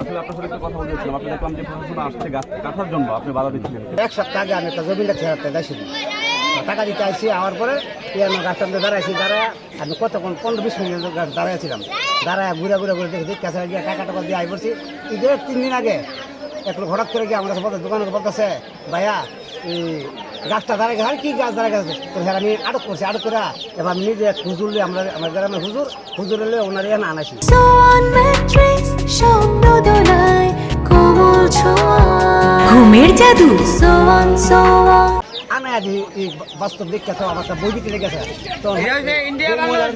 আসলে আপনার সাথে একটা কথা বলছিলাম, আপনি দেখলাম যে প্রশাসন আসছে গাছ কাটার জন্য, আপনি বাধা দিচ্ছিলেন। এক সপ্তাহ আগে আমি একটা জমিটা ছেড়াতে যাইছি, টাকা দিতে আইসি। আওয়ার পরে গাছটা দাঁড়াইছি, দাঁড়ায় আমি কতক্ষণ 15-20 মিনিট দাঁড়াইছিলাম। দাঁড়ায় ঘুরে ঘুরে ঘুরে দেখি কাছে গিয়ে টাকা দিয়ে আই পড়ছি। ঈদের 3 দিন আগে এক লোক হঠাৎ করে গিয়ে আমার কাছে দোকানে বলতেছে, ভাইয়া এই গাছটা দাঁড়ায় গেছে। কি গাছ দাঁড়ায় গেছে? তো হ্যাঁ আমি আটক করছি। আটক করে এবার আমি নিজে হুজুর আমার গ্রামের হুজুর এলে ওনার এখানে আনাইছি। ঘুমের জাদু আমি আজ এই বাস্তব দেখতে তো আমার বই দিতে লেগেছে। তো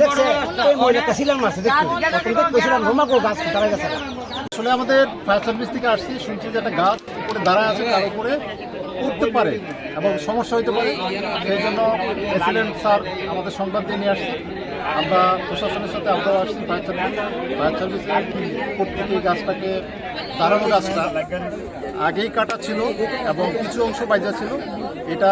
দেখছে এই মহিলাটা সিলাম মারছে, দেখছিলাম ঘুমাকো গাছ দাঁড়ায় গেছে। আসলে আমাদের ফায়ার সার্ভিস থেকে আসছি, শুনছি যে একটা গাছ উপরে দাঁড়ায় আছে, তার উপরে উঠতে পারে এবং সমস্যা হতে পারে। সেই জন্য প্রেসিডেন্ট স্যার আমাদের সংবাদ দিয়ে নিয়ে আসছি। আমরা প্রশাসনের সাথে আমরাও আসছি। ফায়ার সার্ভিসের প্রত্যেকে গাছটাকে দাঁড়ানো গাছটা আগেই কাটা ছিল এবং কিছু অংশ বাইজা ছিল। এটা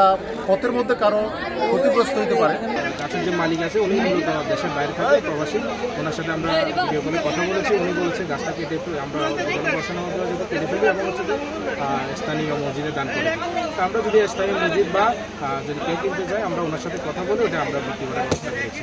পথের মধ্যে কারো ক্ষতিগ্রস্ত হতে পারে। গাছের যে মালিক আছে উনি মূলত দেশের বাইরে থাকে, প্রবাসী। ওনার সাথে আমরা ভিডিও কলে কথা বলেছি। উনি বলেছে গাছটা কেটে আমরা বসানোর মধ্যে যদি কেটে ফেলি এবং হচ্ছে যে স্থানীয় মসজিদে দান করে দিই। তো আমরা যদি স্থানীয় মসজিদ বা যদি কেউ কিনতে চাই, আমরা ওনার সাথে কথা বলে ওটা আমরা বিক্রি করার ব্যবস্থা করেছি।